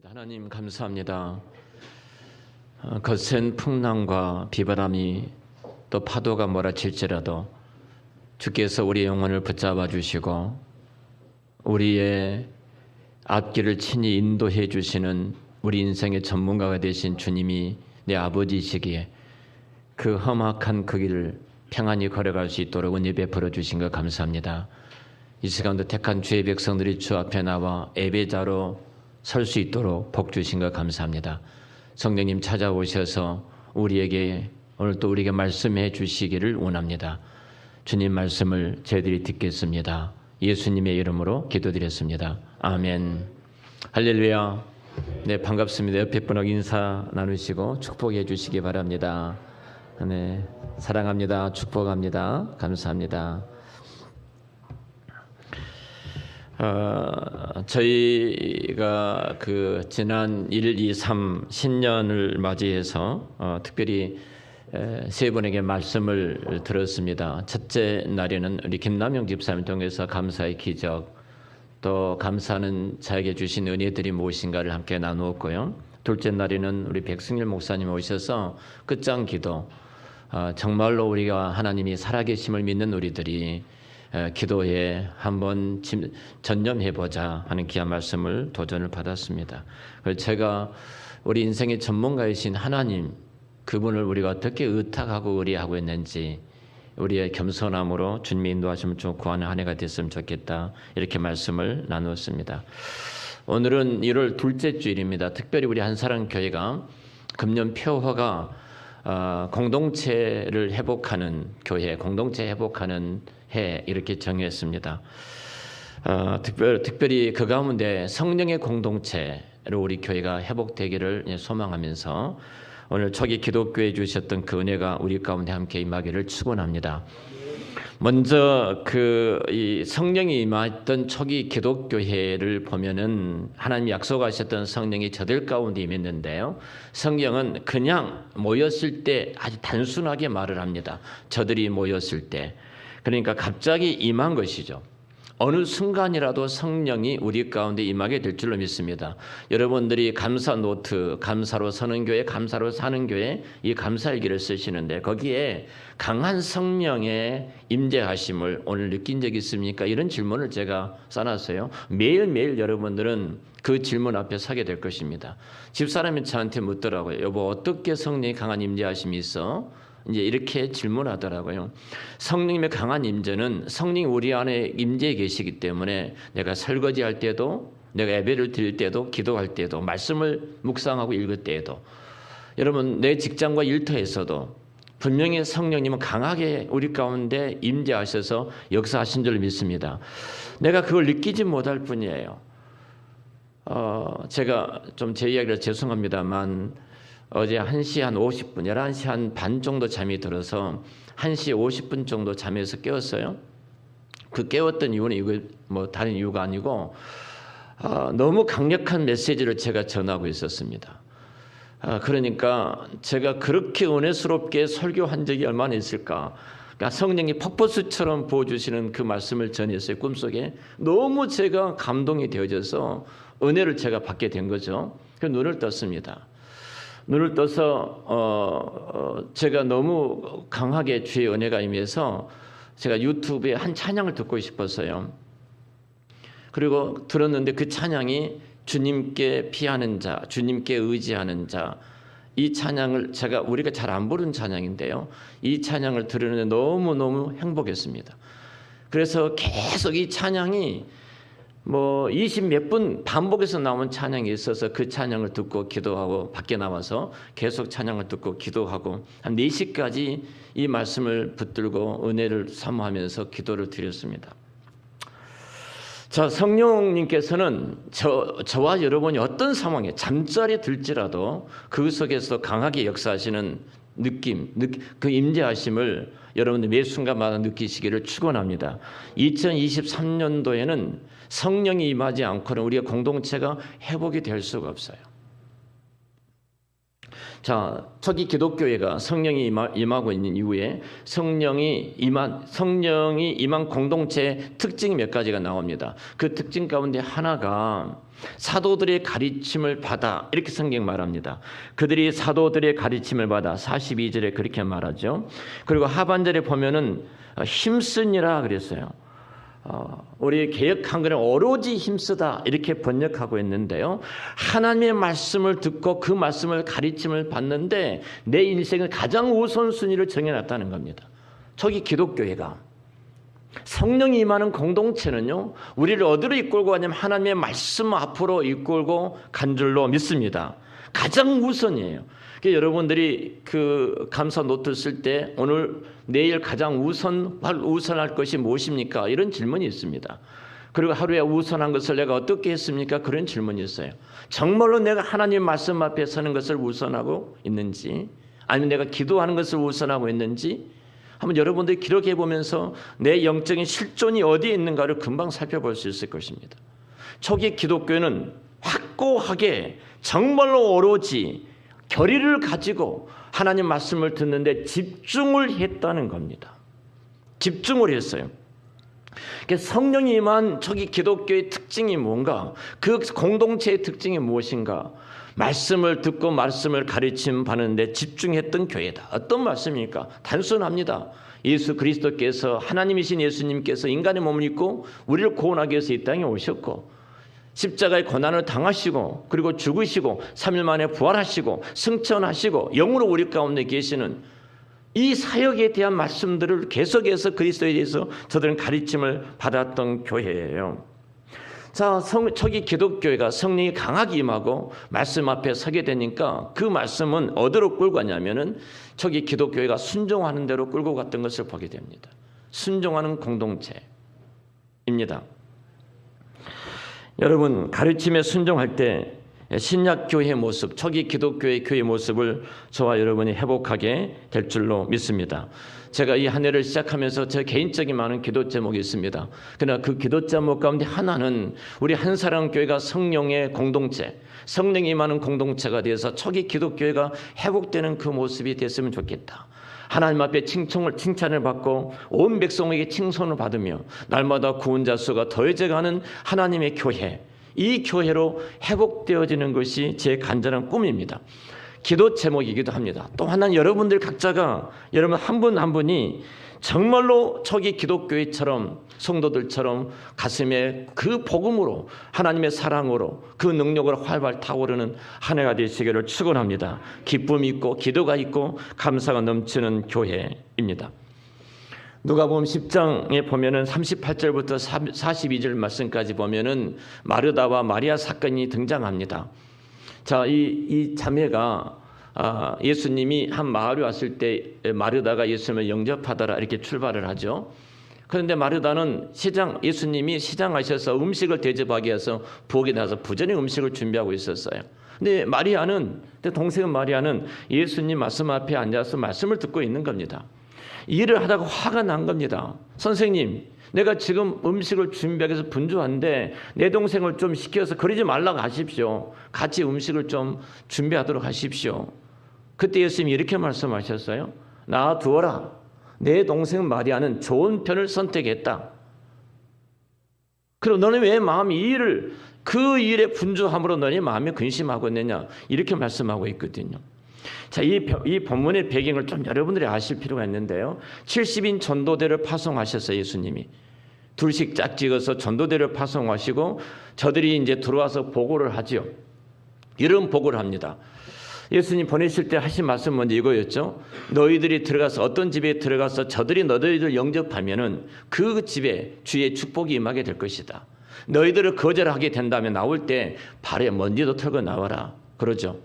하나님 감사합니다. 거센 풍랑과 비바람이 또 파도가 몰아칠지라도 주께서 우리의 영혼을 붙잡아 주시고 우리의 앞길을 친히 인도해 주시는 우리 인생의 전문가가 되신 주님이 내 아버지시기에 그 험악한 그 길을 평안히 걸어갈 수 있도록 은혜 베풀어 주신 것 감사합니다. 이 시간도 택한 주의 백성들이 주 앞에 나와 예배자로 설 수 있도록 복 주신 것 감사합니다. 성령님 찾아오셔서 우리에게 오늘 또 우리에게 말씀해 주시기를 원합니다. 주님 말씀을 저희들이 듣겠습니다. 예수님의 이름으로 기도드렸습니다. 아멘. 할렐루야. 네, 반갑습니다. 옆에 분하고 인사 나누시고 축복해 주시기 바랍니다. 네, 사랑합니다. 축복합니다. 감사합니다. 저희가 그 지난 1, 2, 3 신년을 맞이해서 특별히 세 분에게 말씀을 들었습니다. 첫째 날에는 우리 김남영 집사님 통해서 감사의 기적, 또 감사는 자에게 주신 은혜들이 무엇인가를 함께 나누었고요. 둘째 날에는 우리 백승일 목사님 오셔서 끝장 기도, 정말로 우리가 하나님이 살아계심을 믿는 우리들이 기도에 한번 전념해보자 하는 귀한 말씀을 도전을 받았습니다. 그래서 제가 우리 인생의 전문가이신 하나님, 그분을 우리가 어떻게 의탁하고 의뢰하고 있는지 우리의 겸손함으로 주님의 인도하심을 좀 구하는 한 해가 됐으면 좋겠다, 이렇게 말씀을 나누었습니다. 오늘은 1월 둘째 주일입니다. 특별히 우리 한사랑교회가 금년 표어가 공동체를 회복하는 교회, 공동체 회복하는 해, 이렇게 정했습니다. 특별히 그 가운데 성령의 공동체로 우리 교회가 회복되기를 소망하면서 오늘 초기 기독교에 주셨던 그 은혜가 우리 가운데 함께 임하기를 축원합니다. 먼저 이 성령이 임했던 초기 기독교회를 보면은 하나님이 약속하셨던 성령이 저들 가운데 임했는데요. 성령은 그냥 모였을 때 아주 단순하게 말을 합니다. 저들이 모였을 때. 그러니까 갑자기 임한 것이죠. 어느 순간이라도 성령이 우리 가운데 임하게 될 줄로 믿습니다. 여러분들이 감사 노트, 감사로 서는 교회, 감사로 사는 교회, 이 감사일기를 쓰시는데 거기에 강한 성령의 임재하심을 오늘 느낀 적 있습니까? 이런 질문을 제가 써놨어요. 매일매일 여러분들은 그 질문 앞에 서게 될 것입니다. 집사람이 저한테 묻더라고요. 여보, 어떻게 성령의 강한 임재하심이 있어? 이제 이렇게 질문하더라고요. 성령님의 강한 임재는 성령이 우리 안에 임재해 계시기 때문에 내가 설거지할 때도, 내가 예배를 드릴 때도, 기도할 때도, 말씀을 묵상하고 읽을 때에도, 여러분 내 직장과 일터에서도 분명히 성령님은 강하게 우리 가운데 임재하셔서 역사하신 줄 믿습니다. 내가 그걸 느끼지 못할 뿐이에요. 제가 좀 제 이야기를 죄송합니다만 어제 1시 한 50분, 11시 한 반 정도 잠이 들어서 1시 50분 정도 잠에서 깨웠어요. 그 깨웠던 이유는 이거 뭐 다른 이유가 아니고 너무 강력한 메시지를 제가 전하고 있었습니다. 그러니까 제가 그렇게 은혜스럽게 설교한 적이 얼마나 있을까. 그러니까 성령이 폭포수처럼 부어주시는 그 말씀을 전했어요. 꿈속에. 너무 제가 감동이 되어져서 은혜를 제가 받게 된 거죠. 그래서 눈을 떴습니다. 눈을 떠서 제가 너무 강하게 주의 은혜가 임해서 제가 유튜브에 한 찬양을 듣고 싶었어요. 그리고 들었는데 그 찬양이 주님께 피하는 자, 주님께 의지하는 자, 이 찬양을 우리가 잘 안 부르는 찬양인데요. 이 찬양을 들으는데 너무너무 행복했습니다. 그래서 계속 이 찬양이 20 몇 분 반복해서 나온 찬양이 있어서 그 찬양을 듣고 기도하고 밖에 나와서 계속 찬양을 듣고 기도하고 한 4시까지 이 말씀을 붙들고 은혜를 사모하면서 기도를 드렸습니다. 자, 성령님께서는 저와 여러분이 어떤 상황에 잠자리에 들지라도 그 속에서 강하게 역사하시는 느낌, 그 임재하심을 여러분들 매 순간마다 느끼시기를 축원합니다. 2023년도에는 성령이 임하지 않고는 우리의 공동체가 회복이 될 수가 없어요. 자, 초기 기독교회가 성령이 임하고 있는 이후에 성령이 임한 공동체의 특징이 몇 가지가 나옵니다. 그 특징 가운데 하나가 사도들의 가르침을 받아, 이렇게 성경 말합니다. 그들이 사도들의 가르침을 받아, 42절에 그렇게 말하죠. 그리고 하반절에 보면은 힘쓰니라 그랬어요. 우리 개역 한글은 오로지 힘쓰다 이렇게 번역하고 있는데요. 하나님의 말씀을 듣고 그 말씀을 가르침을 받는데 내 인생의 가장 우선순위를 정해놨다는 겁니다. 저기 기독교회가 성령이 임하는 공동체는요, 우리를 어디로 이끌고 가냐면 하나님의 말씀 앞으로 이끌고 간 줄로 믿습니다. 가장 우선이에요. 그러니까 여러분들이 그 감사 노트 쓸 때 오늘 내일 가장 우선할 것이 무엇입니까? 이런 질문이 있습니다. 그리고 하루에 우선한 것을 내가 어떻게 했습니까? 그런 질문이 있어요. 정말로 내가 하나님 말씀 앞에 서는 것을 우선하고 있는지, 아니면 내가 기도하는 것을 우선하고 있는지 한번 여러분들이 기록해 보면서 내 영적인 실존이 어디에 있는가를 금방 살펴볼 수 있을 것입니다. 초기 기독교는 확고하게 정말로 오로지 결의를 가지고 하나님 말씀을 듣는데 집중을 했다는 겁니다. 집중을 했어요. 성령이 임한 초기 기독교의 특징이 뭔가, 그 공동체의 특징이 무엇인가, 말씀을 듣고 말씀을 가르침 받는데 집중했던 교회다. 어떤 말씀입니까? 단순합니다. 예수 그리스도께서, 하나님이신 예수님께서 인간의 몸을 입고 우리를 구원하기 위해서 이 땅에 오셨고 십자가의 고난을 당하시고 그리고 죽으시고 3일 만에 부활하시고 승천하시고 영으로 우리 가운데 계시는 이 사역에 대한 말씀들을 계속해서 그리스도에 대해서 저들은 가르침을 받았던 교회예요. 자, 초기 기독교회가 성령이 강하게 임하고 말씀 앞에 서게 되니까 그 말씀은 어디로 끌고 가냐면은 초기 기독교회가 순종하는 대로 끌고 갔던 것을 보게 됩니다. 순종하는 공동체입니다. 여러분, 가르침에 순종할 때 신약교회의 모습, 초기 기독교의 교회의 모습을 저와 여러분이 회복하게 될 줄로 믿습니다. 제가 이 한 해를 시작하면서 제 개인적인 많은 기도 제목이 있습니다. 그러나 그 기도 제목 가운데 하나는 우리 한사랑교회가 성령의 공동체, 성령이 임하는 공동체가 되어서 초기 기독교회가 회복되는 그 모습이 됐으면 좋겠다. 하나님 앞에 칭찬을 받고 온 백성에게 칭송을 받으며 날마다 구원자 수가 더해져가는 하나님의 교회, 이 교회로 회복되어지는 것이 제 간절한 꿈입니다. 기도 제목이기도 합니다. 또 하나는 여러분들 각자가, 여러분 한 분 한 분이 정말로 초기 기독교회처럼, 성도들처럼 가슴에 그 복음으로, 하나님의 사랑으로, 그 능력으로 활발 타오르는 한 해가 되시기를 축원합니다. 기쁨이 있고 기도가 있고 감사가 넘치는 교회입니다. 누가복음 10장에 보면은 38절부터 42절 말씀까지 보면은 마르다와 마리아 사건이 등장합니다. 자, 이 자매가 예수님이 한 마을에 왔을 때 마르다가 예수님을 영접하더라 이렇게 출발을 하죠. 그런데 마르다는 예수님이 시장 가셔서 음식을 대접하기 위해서 부엌에 나가서 부전히 음식을 준비하고 있었어요. 근데 동생은 마리아는 예수님 말씀 앞에 앉아서 말씀을 듣고 있는 겁니다. 일을 하다가 화가 난 겁니다. 선생님, 내가 지금 음식을 준비하기 위해서 분주한데 내 동생을 좀 시켜서 그러지 말라고 하십시오. 같이 음식을 좀 준비하도록 하십시오. 그때 예수님이 이렇게 말씀하셨어요. 놔두어라. 내 동생 마리아는 좋은 편을 선택했다. 그럼 너는 왜 마음이 그 일에 분주함으로 너희 마음이 근심하고 있느냐, 이렇게 말씀하고 있거든요. 자, 이 본문의 배경을 좀 여러분들이 아실 필요가 있는데요. 70인 전도대를 파송하셨어요. 예수님이 둘씩 짝 찍어서 전도대를 파송하시고 저들이 이제 들어와서 보고를 하죠. 이런 보고를 합니다. 예수님 보내실 때 하신 말씀 먼저 이거였죠. 너희들이 들어가서 어떤 집에 들어가서 저들이 너희들 영접하면은 그 집에 주의 축복이 임하게 될 것이다. 너희들을 거절하게 된다면 나올 때 발에 먼지도 털고 나와라. 그러죠.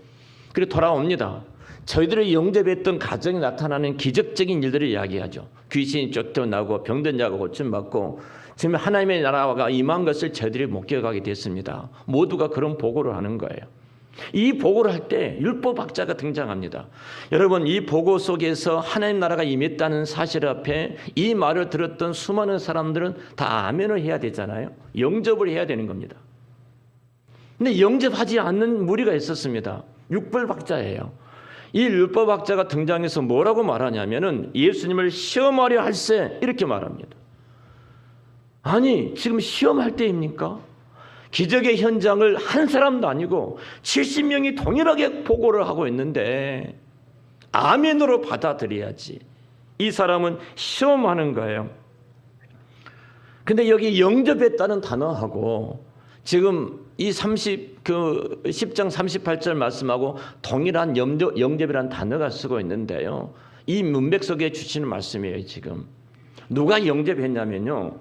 그리고 돌아옵니다. 저희들을 영접했던 가정에 나타나는 기적적인 일들을 이야기하죠. 귀신이 쫓겨나고 병든 자가 고침받고 지금 하나님의 나라가 임한 것을 저희들이 목격하게 됐습니다. 모두가 그런 보고를 하는 거예요. 이 보고를 할 때 율법학자가 등장합니다. 여러분, 이 보고 속에서 하나님 나라가 임했다는 사실 앞에 이 말을 들었던 수많은 사람들은 다 아멘을 해야 되잖아요. 영접을 해야 되는 겁니다. 근데 영접하지 않는 무리가 있었습니다. 율법학자예요. 이 율법학자가 등장해서 뭐라고 말하냐면은 예수님을 시험하려 할세 이렇게 말합니다. 아니 지금 시험할 때입니까? 기적의 현장을 한 사람도 아니고 70명이 동일하게 보고를 하고 있는데 아멘으로 받아들여야지. 이 사람은 시험하는 거예요. 근데 여기 영접했다는 단어하고 지금 이 10장 38절 말씀하고 동일한 영접이라는 단어가 쓰고 있는데요. 이 문맥 속에 주시는 말씀이에요. 지금 누가 영접했냐면요,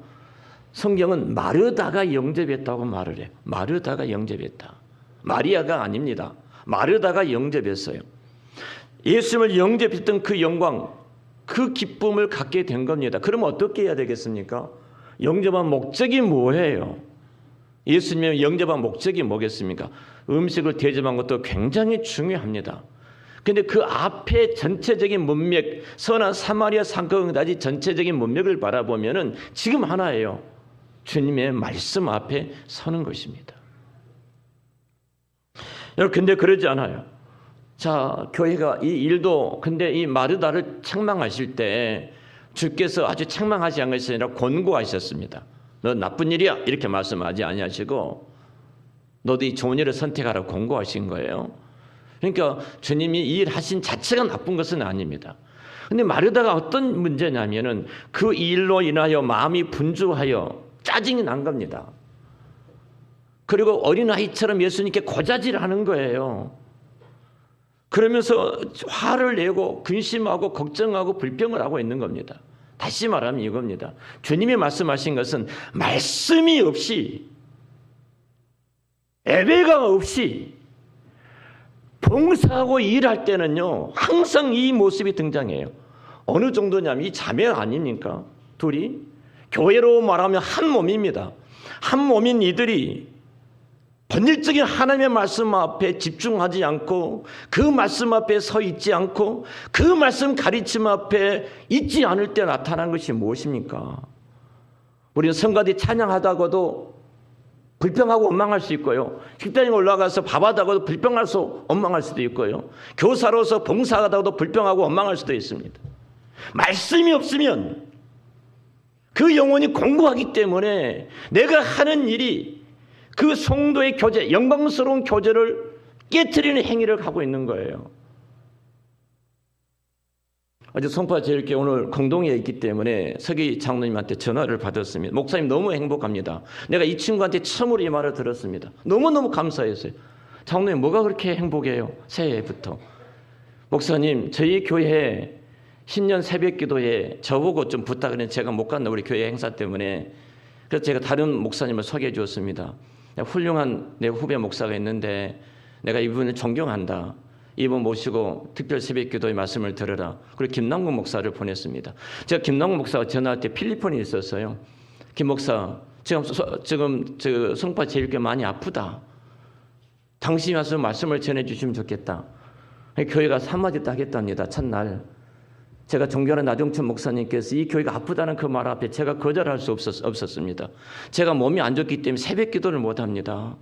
성경은 마르다가 영접했다고 말을 해요. 마르다가 영접했다. 마리아가 아닙니다. 마르다가 영접했어요. 예수님을 영접했던 그 영광, 그 기쁨을 갖게 된 겁니다. 그럼 어떻게 해야 되겠습니까? 영접한 목적이 뭐예요? 예수님의 영접한 목적이 뭐겠습니까? 음식을 대접한 것도 굉장히 중요합니다. 근데 그 앞에 전체적인 문맥, 선한 사마리아 상거까지 전체적인 문맥을 바라보면은 지금 하나예요. 주님의 말씀 앞에 서는 것입니다. 여러분, 근데 그러지 않아요. 자, 교회가 이 일도, 근데 이 마르다를 책망하실 때 주께서 아주 책망하지 않은 것이 아니라 권고하셨습니다. 너 나쁜 일이야 이렇게 말씀하지 아니하시고 너도 이 좋은 일을 선택하라고 권고하신 거예요. 그러니까 주님이 이 일 하신 자체가 나쁜 것은 아닙니다. 근데 마르다가 어떤 문제냐면은 그 일로 인하여 마음이 분주하여 짜증이 난 겁니다. 그리고 어린아이처럼 예수님께 고자질하는 거예요. 그러면서 화를 내고 근심하고 걱정하고 불평을 하고 있는 겁니다. 다시 말하면 이겁니다. 주님이 말씀하신 것은 말씀이 없이, 예배가 없이 봉사하고 일할 때는요 항상 이 모습이 등장해요. 어느 정도냐면 이 자매 아닙니까? 둘이 교회로 말하면 한 몸입니다. 한 몸인 이들이 본질적인 하나님의 말씀 앞에 집중하지 않고 그 말씀 앞에 서 있지 않고 그 말씀 가르침 앞에 있지 않을 때 나타난 것이 무엇입니까? 우리는 성가대 찬양하다가도 불평하고 원망할 수 있고요. 식당에 올라가서 밥하다가도 불평해서 원망할 수도 있고요. 교사로서 봉사하다가도 불평하고 원망할 수도 있습니다. 말씀이 없으면 그 영혼이 공부하기 때문에 내가 하는 일이 그 성도의 교제, 영광스러운 교제를 깨트리는 행위를 하고 있는 거예요. 어제 송파제일교회 오늘 공동회에 있기 때문에 서기 장로님한테 전화를 받았습니다. 목사님 너무 행복합니다. 내가 이 친구한테 처음으로 이 말을 들었습니다. 너무너무 감사했어요. 장로님 뭐가 그렇게 행복해요? 새해부터. 목사님 저희 교회 신년 새벽기도에 저보고 좀 부탁을 제가 못 갔나 우리 교회 행사 때문에. 그래서 제가 다른 목사님을 소개해 주었습니다. 훌륭한 내 후배 목사가 있는데 내가 이분을 존경한다. 이분 모시고 특별 새벽기도의 말씀을 들으라. 그리고 김남국 목사를 보냈습니다. 제가 김남국 목사가 전화할 때 필리핀에 있었어요. 김 목사 지금 성파 제일교회 많이 아프다. 당신이 와서 말씀을 전해주시면 좋겠다. 교회가 한마디 딱 했답니다. 첫날 제가 존경하는 나종천 목사님께서 이 교회가 아프다는 그 말 앞에 제가 거절할 수 없었습니다. 제가 몸이 안 좋기 때문에 새벽 기도를 못합니다.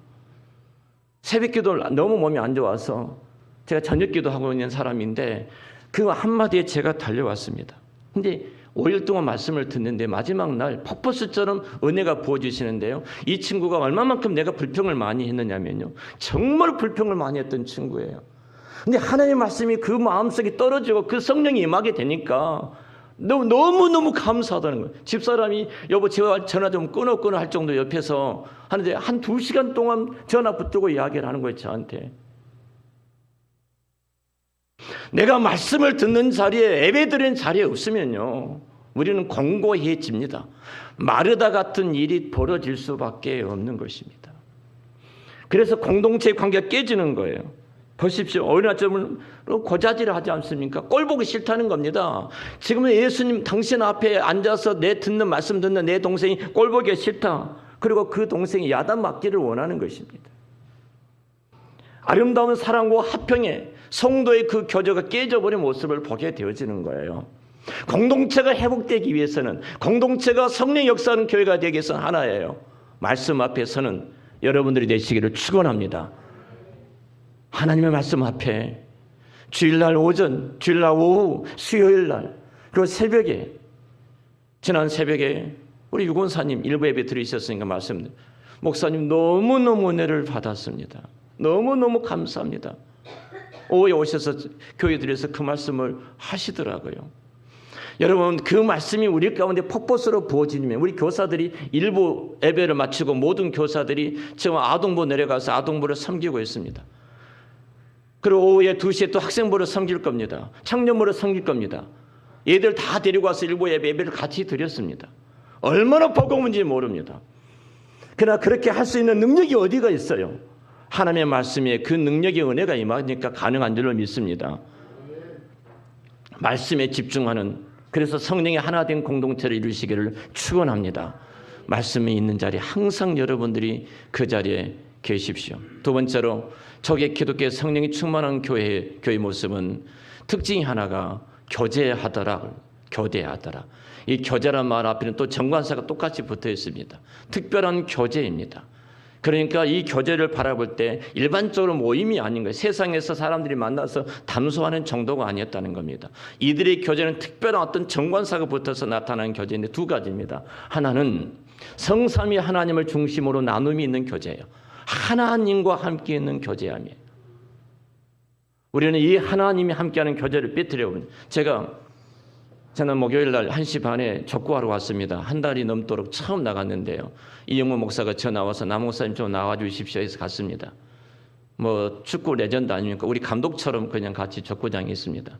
새벽 기도를 너무 몸이 안 좋아서 제가 저녁 기도하고 있는 사람인데 그 한마디에 제가 달려왔습니다. 근데 5일 동안 말씀을 듣는데 마지막 날 폭포수처럼 은혜가 부어주시는데요. 이 친구가 얼마만큼 내가 불평을 많이 했느냐면요. 정말 불평을 많이 했던 친구예요. 근데 하나님의 말씀이 그 마음속에 떨어지고 그 성령이 임하게 되니까 너무너무 감사하다는 거예요. 집사람이 여보 제가 전화 좀 끊어 할 정도 옆에서 하는데 한 2시간 동안 전화 붙들고 이야기를 하는 거예요. 저한테. 내가 말씀을 듣는 자리에 예배 드리는 자리에 없으면요 우리는 공고해집니다. 마르다 같은 일이 벌어질 수밖에 없는 것입니다. 그래서 공동체 관계가 깨지는 거예요. 보십시오. 어린아이처럼 고자질을 하지 않습니까? 꼴 보기 싫다는 겁니다. 지금은 예수님 당신 앞에 앉아서 내 듣는 말씀 듣는 내 동생이 꼴 보기 싫다. 그리고 그 동생이 야단 맞기를 원하는 것입니다. 아름다운 사랑과 화평에 성도의 그 교제가 깨져버린 모습을 보게 되어지는 거예요. 공동체가 회복되기 위해서는 공동체가 성령 역사하는 교회가 되기 위해서는 하나예요. 말씀 앞에서는 여러분들이 되시기를 축원합니다. 하나님의 말씀 앞에 주일날 오전, 주일날 오후, 수요일날, 그리고 새벽에, 지난 새벽에 우리 유권사님 일부 예배 들으셨으니까 말씀드립니다. 목사님 너무너무 은혜를 받았습니다. 너무너무 감사합니다. 오후에 오셔서 교회들에서 그 말씀을 하시더라고요. 여러분, 그 말씀이 우리 가운데 폭포수로 부어지면 우리 교사들이 일부 예배를 마치고 모든 교사들이 지금 아동부 내려가서 아동부를 섬기고 있습니다. 그리고 오후에 2시에 또 학생부를 섬길 겁니다. 청년부를 섬길 겁니다. 얘들 다 데리고 와서 일부 예배를 같이 드렸습니다. 얼마나 버거운지 모릅니다. 그러나 그렇게 할 수 있는 능력이 어디가 있어요? 하나님의 말씀에 그 능력의 은혜가 임하니까 가능한 줄로 믿습니다. 말씀에 집중하는, 그래서 성령의 하나 된 공동체를 이루시기를 축원합니다. 말씀이 있는 자리에 항상 여러분들이 그 자리에 계십시오. 두 번째로 저게 기독교의 성령이 충만한 교회의 모습은 특징이 하나가 교제하더라. 교대하더라. 이 교제란 말 앞에는 또 정관사가 똑같이 붙어 있습니다. 특별한 교제입니다. 그러니까 이 교제를 바라볼 때 일반적으로 모임이 아닌 거예요. 세상에서 사람들이 만나서 담소하는 정도가 아니었다는 겁니다. 이들의 교제는 특별한 어떤 정관사가 붙어서 나타나는 교제인데 두 가지입니다. 하나는 성삼위 하나님을 중심으로 나눔이 있는 교제예요. 하나님과 함께 있는 교제함이에요. 우리는 이 하나님이 함께하는 교제를 빼뜨려버립니다. 제가 저는 목요일날 1시 반에 족구하러 왔습니다. 한 달이 넘도록 처음 나갔는데요. 이영모 목사가 전화 와서 남 목사님 좀 나와주십시오 해서 갔습니다. 뭐 축구 레전드 아닙니까? 우리 감독처럼 그냥 같이 족구장에 있습니다.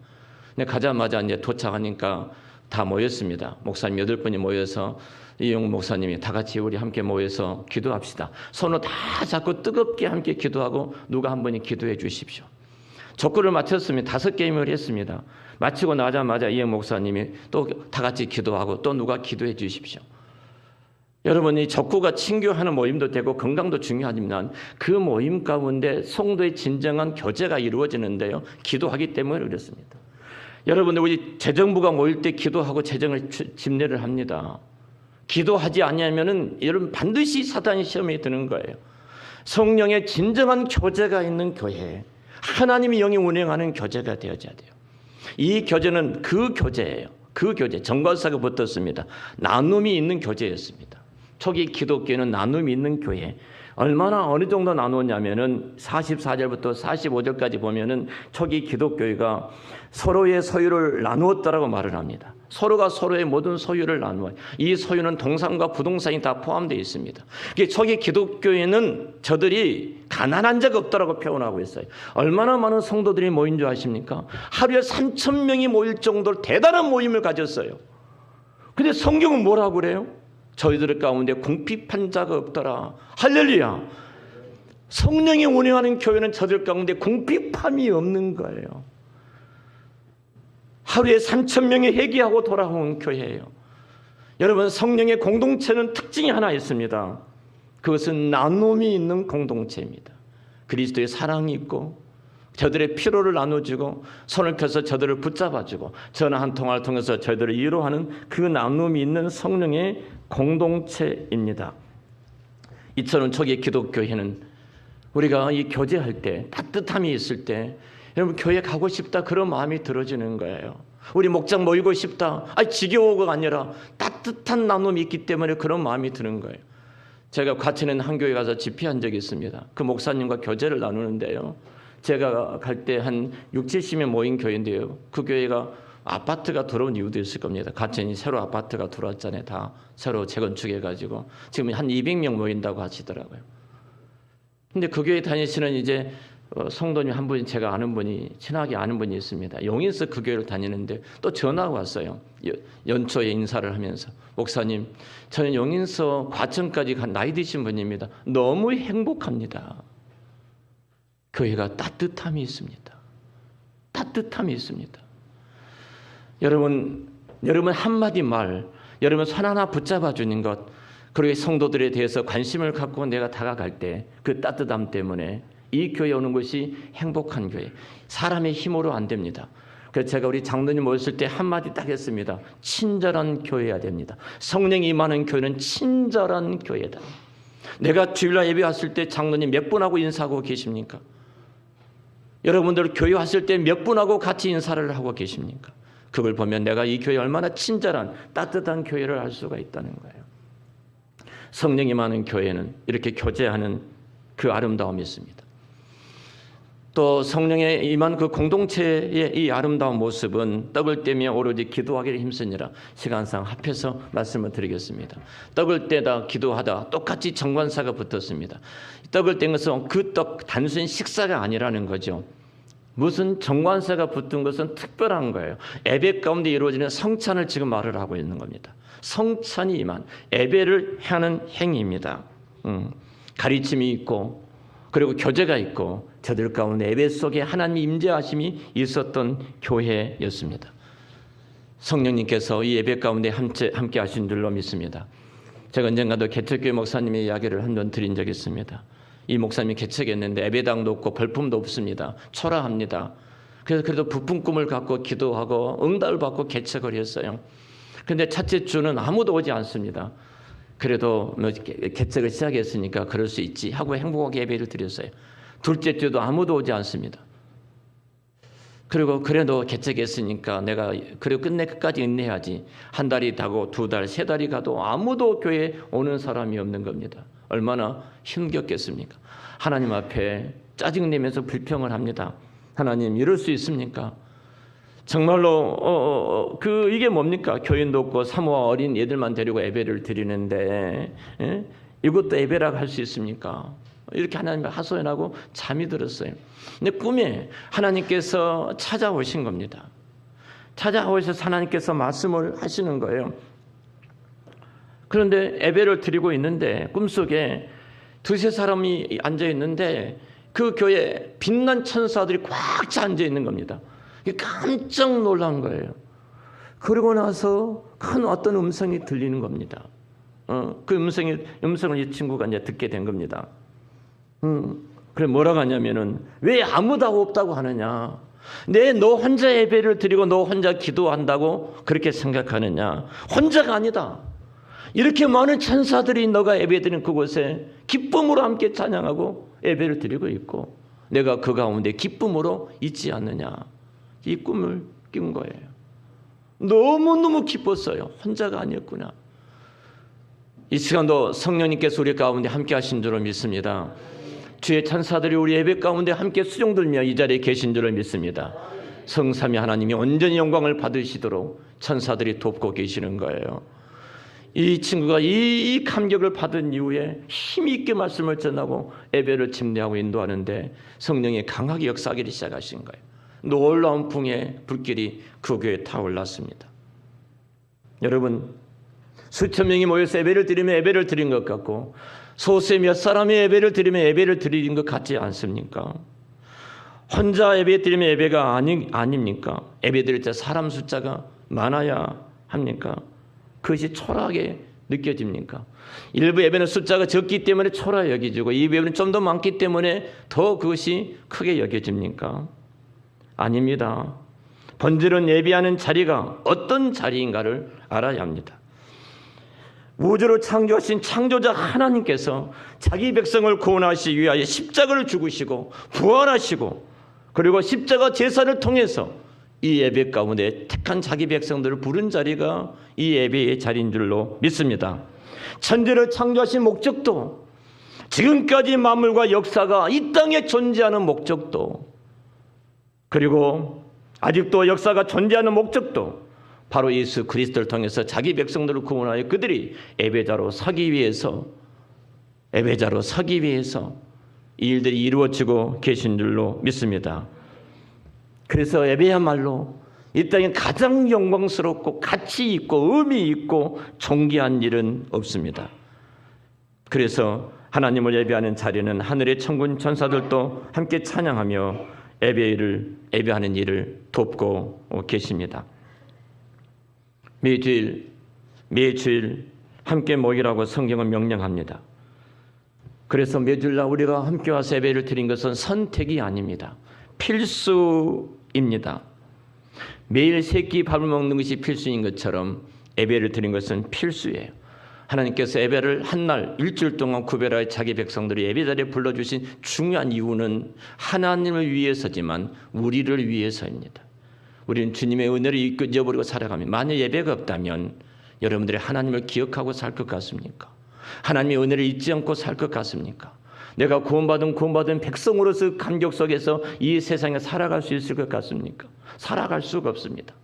근데 가자마자 이제 도착하니까 다 모였습니다. 목사님 8분이 모여서 이영모 목사님이 다 같이 우리 함께 모여서 기도합시다. 손을 다 잡고 뜨겁게 함께 기도하고 누가 한 분이 기도해 주십시오. 족구를 마쳤습니다. 5게임을 했습니다. 마치고 나자마자 이영 목사님이 또 다 같이 기도하고 또 누가 기도해 주십시오. 여러분이 족구가 친교하는 모임도 되고 건강도 중요하지만 그 모임 가운데 성도의 진정한 교제가 이루어지는데요. 기도하기 때문에 그렇습니다. 여러분들 우리 재정부가 모일 때 기도하고 재정을 집례를 합니다. 기도하지 않으면은 여러분 반드시 사단의 시험에 드는 거예요. 성령의 진정한 교제가 있는 교회, 하나님이 영이 운행하는 교제가 되어져야 돼요. 이 교제는 그 교제예요. 그 교제, 정관사가 붙었습니다. 나눔이 있는 교제였습니다. 초기 기독교는 나눔이 있는 교회. 얼마나 어느 정도 나누었냐면은 44절부터 45절까지 보면은 초기 기독교회가 서로의 소유를 나누었다라고 말을 합니다. 서로가 서로의 모든 소유를 나누어요. 이 소유는 동산과 부동산이 다 포함되어 있습니다. 초기 기독교회는 저들이 가난한 적 없다라고 표현하고 있어요. 얼마나 많은 성도들이 모인 줄 아십니까? 하루에 3,000명이 모일 정도로 대단한 모임을 가졌어요. 근데 성경은 뭐라고 그래요? 저희들 가운데 궁핍한 자가 없더라. 할렐루야. 성령이 운행하는 교회는 저들 가운데 궁핍함이 없는 거예요. 하루에 3,000명이 회개하고 돌아온 교회예요. 여러분, 성령의 공동체는 특징이 하나 있습니다. 그것은 나눔이 있는 공동체입니다. 그리스도의 사랑이 있고 저들의 피로를 나눠주고 손을 펴서 저들을 붙잡아주고 전화 한 통화를 통해서 저들을 위로하는 그 나눔이 있는 성령의 공동체입니다. 이처럼 초기 기독교회는 우리가 이 교제할 때 따뜻함이 있을 때 여러분 교회 가고 싶다 그런 마음이 들어지는 거예요. 우리 목장 모이고 싶다. 지겨워가 아니라 따뜻한 나눔이 있기 때문에 그런 마음이 드는 거예요. 제가 과천에 한 교회 가서 집회한 적이 있습니다. 그 목사님과 교제를 나누는데요. 제가 갈 때 한 60-70명 모인 교회인데요. 그 교회가 아파트가 들어온 이유도 있을 겁니다. 과천이 새로 아파트가 들어왔잖아요. 다 새로 재건축해가지고 지금 한 200명 모인다고 하시더라고요. 근데 그 교회 다니시는 이제 성도님 한 분이 제가 아는 분이 친하게 아는 분이 있습니다. 용인서 그 교회를 다니는데 또 전화가 왔어요. 연초에 인사를 하면서 목사님, 저는 용인서 과천까지 간 나이 드신 분입니다. 너무 행복합니다. 교회가 따뜻함이 있습니다. 따뜻함이 있습니다. 여러분 한마디 말, 여러분 손 하나 붙잡아 주는 것, 그리고 성도들에 대해서 관심을 갖고 내가 다가갈 때 그 따뜻함 때문에 이 교회에 오는 것이 행복한 교회. 사람의 힘으로 안 됩니다. 그래서 제가 우리 장로님 모였을 때 한마디 딱 했습니다. 친절한 교회여야 됩니다. 성령이 임하는 교회는 친절한 교회다. 내가 주일날 예배 왔을 때 장로님 몇 분하고 인사하고 계십니까? 여러분들 교회 왔을 때 몇 분하고 같이 인사를 하고 계십니까? 그걸 보면 내가 이 교회 얼마나 친절한 따뜻한 교회를 알 수가 있다는 거예요. 성령이 많은 교회는 이렇게 교제하는 그 아름다움이 있습니다. 또 성령에 임한 그 공동체의 이 아름다운 모습은 떡을 떼며 오로지 기도하기를 힘쓰니라. 시간상 합해서 말씀을 드리겠습니다. 떡을 떼다 기도하다 똑같이 정관사가 붙었습니다. 떡을 뗀 것은 그 떡 단순히 식사가 아니라는 거죠. 무슨 정관사가 붙은 것은 특별한 거예요. 예배 가운데 이루어지는 성찬을 지금 말을 하고 있는 겁니다. 성찬이 임한 예배를 하는 행위입니다. 가르침이 있고 그리고 교제가 있고 저들 가운데 예배 속에 하나님의 임재하심이 있었던 교회였습니다. 성령님께서 이 예배 가운데 함께 하신 줄로 믿습니다. 제가 언젠가도 개척교회 목사님의 이야기를 한 번 드린 적이 있습니다. 이 목사님이 개척했는데 예배당도 없고 벌품도 없습니다. 초라합니다. 그래도 부푼 꿈을 갖고 기도하고 응답을 받고 개척을 했어요. 그런데 첫째 주는 아무도 오지 않습니다. 그래도 개척을 시작했으니까 그럴 수 있지 하고 행복하게 예배를 드렸어요. 둘째 주도 아무도 오지 않습니다. 그리고 그래도 개척했으니까 내가 그리고 끝까지 인내해야지. 한 달이 가고 두 달, 세 달이 가도 아무도 교회에 오는 사람이 없는 겁니다. 얼마나 힘겹겠습니까? 하나님 앞에 짜증내면서 불평을 합니다. 하나님 이럴 수 있습니까? 정말로 이게 뭡니까? 교인도 없고 사모와 어린 애들만 데리고 예배를 드리는데 이것도 예배라고 할 수 있습니까? 이렇게 하나님을 하소연하고 잠이 들었어요. 근데 꿈에 하나님께서 찾아오신 겁니다. 찾아오셔서 하나님께서 말씀을 하시는 거예요. 그런데 예배를 드리고 있는데 꿈속에 두세 사람이 앉아 있는데 그 교회에 빛난 천사들이 꽉 차 앉아 있는 겁니다. 깜짝 놀란 거예요. 그러고 나서 큰 어떤 음성이 들리는 겁니다. 그 음성을 이 친구가 이제 듣게 된 겁니다. 그래 뭐라고 하냐면은 왜 아무도 없다고 하느냐? 너 혼자 예배를 드리고 너 혼자 기도한다고 그렇게 생각하느냐? 혼자가 아니다. 이렇게 많은 천사들이 너가 예배드리는 그곳에 기쁨으로 함께 찬양하고 예배를 드리고 있고 내가 그 가운데 기쁨으로 있지 않느냐? 이 꿈을 꾼 거예요. 너무너무 기뻤어요. 혼자가 아니었구나. 이 시간도 성령님께서 우리 가운데 함께 하신 줄을 믿습니다. 주의 천사들이 우리 예배 가운데 함께 수종들며 이 자리에 계신 줄을 믿습니다. 성삼위 하나님이 온전히 영광을 받으시도록 천사들이 돕고 계시는 거예요. 이 친구가 이 감격을 받은 이후에 힘 있게 말씀을 전하고 예배를 침례하고 인도하는데 성령이 강하게 역사하기 시작하신 거예요. 놀라운 풍의 불길이 그 교회에 타올랐습니다. 여러분 수천 명이 모여서 예배를 드리면 예배를 드린 것 같고 소수의 몇 사람이 예배를 드리면 예배를 드린 것 같지 않습니까? 혼자 예배 드리면 예배가 아닙니까? 예배 드릴 때 사람 숫자가 많아야 합니까? 그것이 초라하게 느껴집니까? 일부 예배는 숫자가 적기 때문에 초라하게 여겨지고 이 예배는 좀 더 많기 때문에 더 그것이 크게 여겨집니까? 아닙니다. 본질은 예배하는 자리가 어떤 자리인가를 알아야 합니다. 우주를 창조하신 창조자 하나님께서 자기 백성을 구원하시기 위하여 십자가를 죽으시고 부활하시고 그리고 십자가 제사를 통해서 이 예배 가운데 택한 자기 백성들을 부른 자리가 이 예배의 자리인 줄로 믿습니다. 천지를 창조하신 목적도 지금까지 만물과 역사가 이 땅에 존재하는 목적도 그리고 아직도 역사가 존재하는 목적도 바로 예수 그리스도를 통해서 자기 백성들을 구원하여 그들이 예배자로 서기 위해서 이 일들이 이루어지고 계신 줄로 믿습니다. 그래서 예배야말로 이 땅에 가장 영광스럽고 가치 있고 의미 있고 존귀한 일은 없습니다. 그래서 하나님을 예배하는 자리는 하늘의 천군 천사들도 함께 찬양하며 예배하는 일을 돕고 계십니다. 매주일 함께 모이라고 성경은 명령합니다. 그래서 매주일날 우리가 함께 와서 예배를 드린 것은 선택이 아닙니다. 필수입니다. 매일 세 끼 밥을 먹는 것이 필수인 것처럼 예배를 드린 것은 필수예요. 하나님께서 예배를 한 날 일주일 동안 구별하여 자기 백성들을 예배 자리에 불러주신 중요한 이유는 하나님을 위해서지만 우리를 위해서입니다. 우리는 주님의 은혜를 잊어버리고 살아가면, 만약 예배가 없다면 여러분들이 하나님을 기억하고 살 것 같습니까? 하나님의 은혜를 잊지 않고 살 것 같습니까? 내가 구원받은 백성으로서 감격 속에서 이 세상에 살아갈 수 있을 것 같습니까? 살아갈 수가 없습니다.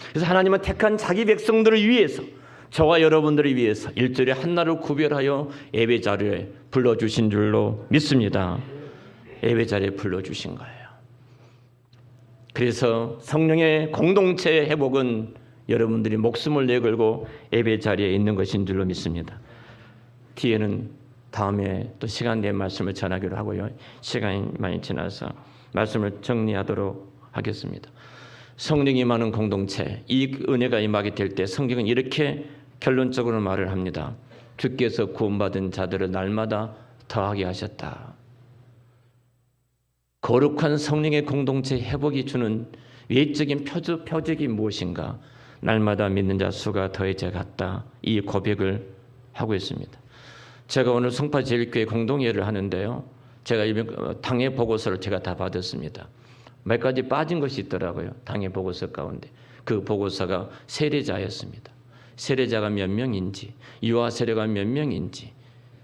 그래서 하나님은 택한 자기 백성들을 위해서, 저와 여러분들을 위해서 일주일에 한 날을 구별하여 예배 자리에 불러주신 줄로 믿습니다. 예배 자리에 불러주신 거예요. 그래서 성령의 공동체의 회복은 여러분들이 목숨을 내걸고 예배 자리에 있는 것인 줄로 믿습니다. 뒤에는 다음에 또 시간 내 말씀을 전하기로 하고요. 시간이 많이 지나서 말씀을 정리하도록 하겠습니다. 성령이 임하는 공동체, 이 은혜가 임하게 될 때 성경은 이렇게 결론적으로 말을 합니다. 주께서 구원받은 자들을 날마다 더하게 하셨다. 거룩한 성령의 공동체 회복이 주는 외적인 표적이 무엇인가? 날마다 믿는 자 수가 더해져 갔다. 이 고백을 하고 있습니다. 제가 오늘 송파제일교회 공동회를 하는데요. 제가 당회 보고서를 제가 다 받았습니다. 몇 가지 빠진 것이 있더라고요. 당회 보고서 가운데. 그 보고서가 세례자였습니다. 세례자가 몇 명인지, 유아 세례가 몇 명인지,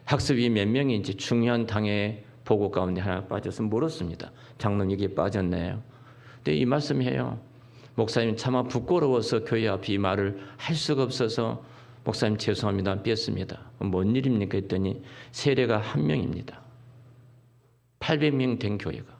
학습이 몇 명인지 중요한 당회 보고 가운데 하나 빠져서 물었습니다. 장로님 이게 빠졌네요. 근데 이 말씀이에요. 목사님 차마 부끄러워서 교회 앞에 이 말을 할 수가 없어서 목사님 죄송합니다. 뺐습니다. 뭔 일입니까? 했더니 세례가 한 명입니다. 800명 된 교회가.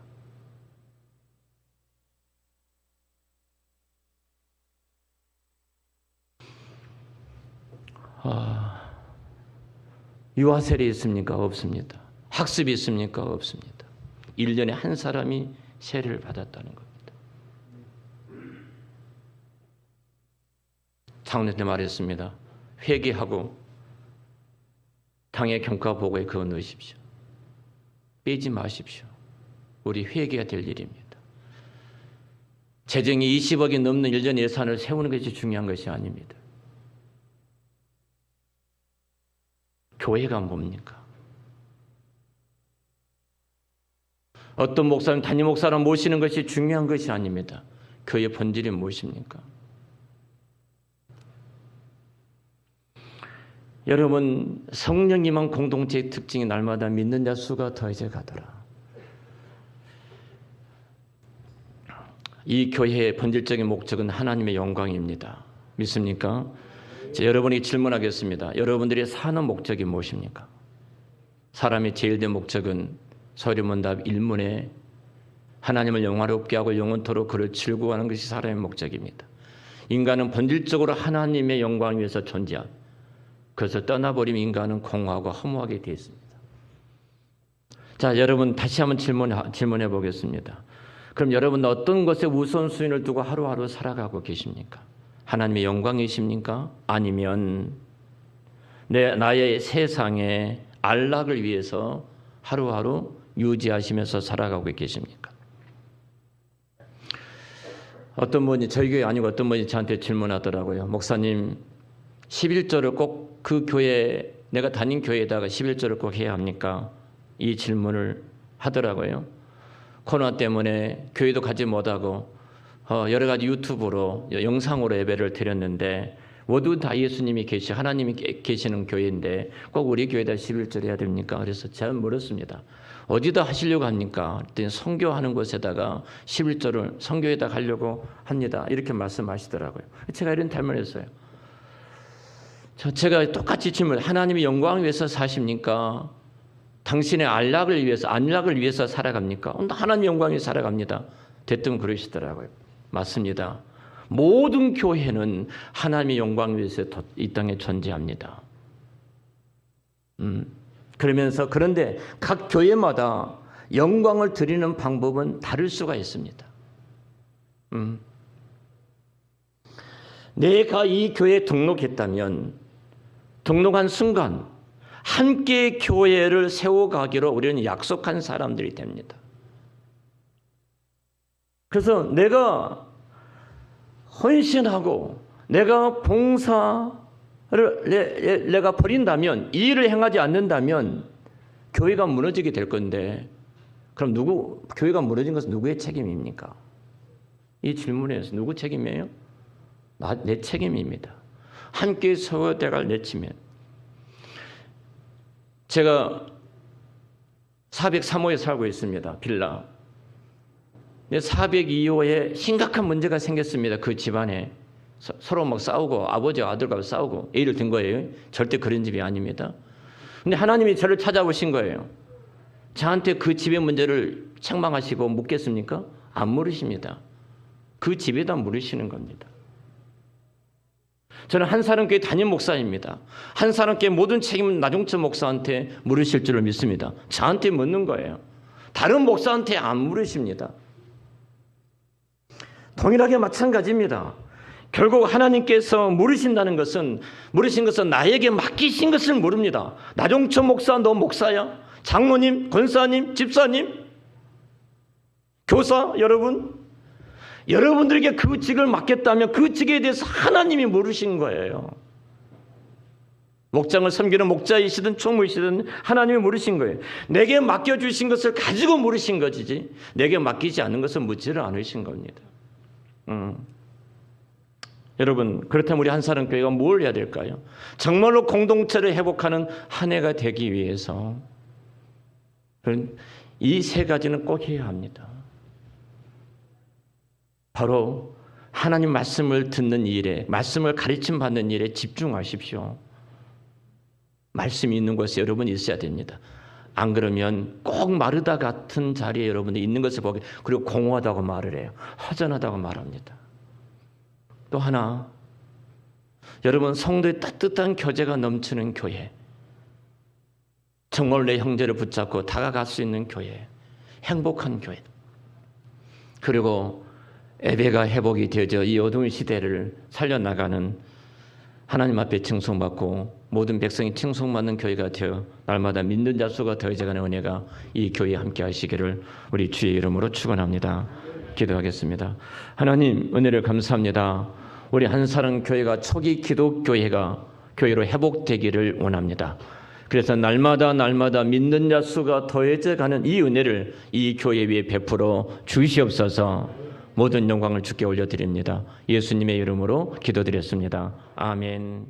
유아 세례 있습니까? 없습니다. 학습이 있습니까? 없습니다. 1년에 한 사람이 세례를 받았다는 겁니다. 장로한테 말했습니다. 회개하고 당의 경과 보고에 그거 넣으십시오. 빼지 마십시오. 우리 회개가 될 일입니다. 재정이 20억이 넘는 1년 예산을 세우는 것이 중요한 것이 아닙니다. 교회가 뭡니까? 어떤 목사님, 담임 목사를 모시는 것이 중요한 것이 아닙니다. 교회 본질이 무엇입니까? 여러분, 성령 임한 공동체의 특징이 날마다 믿는 자 수가 더해져 가더라. 이 교회의 본질적인 목적은 하나님의 영광입니다. 믿습니까? 여러분이 질문하겠습니다. 여러분들이 사는 목적이 무엇입니까? 사람의 제일 된 목적은 서리문답 1문에 하나님을 영화롭게 하고 영원토록 그를 즐거워하는 것이 사람의 목적입니다. 인간은 본질적으로 하나님의 영광을 위해서 존재합니다. 그래서 떠나버리면 인간은 공허하고 허무하게 되어 있습니다. 자, 여러분 다시 한번 질문해 보겠습니다. 그럼 여러분 어떤 것에 우선순위를 두고 하루하루 살아가고 계십니까? 하나님의 영광이십니까? 아니면 나의 세상의 안락을 위해서 하루하루 유지하시면서 살아가고 계십니까? 어떤 분이 저희 교회 아니고 어떤 분이 저한테 질문하더라고요. 목사님 11조를 꼭 그 교회 내가 다닌 교회에다가 11조를 꼭 해야 합니까? 이 질문을 하더라고요. 코로나 때문에 교회도 가지 못하고 여러 가지 유튜브로 영상으로 예배를 드렸는데 모두 다 예수님이 하나님이 계시는 교회인데 꼭 우리 교회에다 11절 해야 됩니까? 그래서 제가 물었습니다. 어디다 하시려고 합니까? 그랬더니 선교하는 곳에다가 11절을 선교에다 하려고 합니다. 이렇게 말씀하시더라고요. 제가 이런 질문했어요. 제가 똑같이 질문, 하나님의 영광을 위해서 사십니까? 당신의 안락을 위해서 살아갑니까? 하나님의 영광을 위해서 살아갑니다. 대뜸 그러시더라고요. 맞습니다. 모든 교회는 하나님의 영광을 위해서 이 땅에 존재합니다. 그런데 각 교회마다 영광을 드리는 방법은 다를 수가 있습니다. 내가 이 교회에 등록했다면 등록한 순간 함께 교회를 세워가기로 우리는 약속한 사람들이 됩니다. 그래서 내가 헌신하고 내가 봉사하고 내가 버린다면, 이 일을 행하지 않는다면 교회가 무너지게 될 건데, 그럼 교회가 무너진 것은 누구의 책임입니까? 이 질문에서 누구 책임이에요? 내 책임입니다. 함께 서로 대갈 내치면. 제가 403호에 살고 있습니다. 빌라. 402호에 심각한 문제가 생겼습니다. 그 집안에. 서로 막 싸우고 아버지와 아들과 싸우고 애를 든 거예요. 절대 그런 집이 아닙니다. 근데 하나님이 저를 찾아오신 거예요. 저한테 그 집의 문제를 책망하시고 묻겠습니까? 안 물으십니다. 그 집에다 물으시는 겁니다. 저는 한사람교회 담임 목사입니다. 한사람교회 모든 책임은 나종철 목사한테 물으실 줄을 믿습니다. 저한테 묻는 거예요. 다른 목사한테 안 물으십니다. 동일하게 마찬가지입니다. 결국 하나님께서 물으신 것은 나에게 맡기신 것을 물습니다. 나종철 목사, 너 목사야? 장로님, 권사님, 집사님, 교사 여러분들에게 그 직을 맡겼다면 그 직에 대해서 하나님이 물으신 거예요. 목장을 섬기는 목자이시든 총무이시든 하나님이 물으신 거예요. 내게 맡겨주신 것을 가지고 물으신 것이지 내게 맡기지 않은 것을 묻지를 않으신 겁니다. 여러분, 그렇다면 우리 한사람교회가 뭘 해야 될까요? 정말로 공동체를 회복하는 한 해가 되기 위해서 이 세 가지는 꼭 해야 합니다. 바로 하나님 말씀을 듣는 일에, 말씀을 가르침 받는 일에 집중하십시오. 말씀이 있는 곳에 여러분이 있어야 됩니다. 안 그러면 꼭 마르다 같은 자리에 여러분이 있는 것을 보게, 그리고 공허하다고 말을 해요. 허전하다고 말합니다. 또 하나, 여러분 성도의 따뜻한 교제가 넘치는 교회, 정말 내 형제를 붙잡고 다가갈 수 있는 교회, 행복한 교회, 그리고 예배가 회복이 되어져 이 어두운 시대를 살려나가는 하나님 앞에 칭송받고 모든 백성이 칭송받는 교회가 되어 날마다 믿는 자 수가 더해져가는 은혜가 이 교회에 함께 하시기를 우리 주의 이름으로 축원합니다. 기도하겠습니다. 하나님, 은혜를 감사합니다. 우리 한사람교회가 초기 기독교회가 교회로 회복되기를 원합니다. 그래서 날마다 믿는 자 수가 더해져가는 이 은혜를 이 교회 위에 베풀어 주시옵소서. 모든 영광을 주께 올려드립니다. 예수님의 이름으로 기도드렸습니다. 아멘.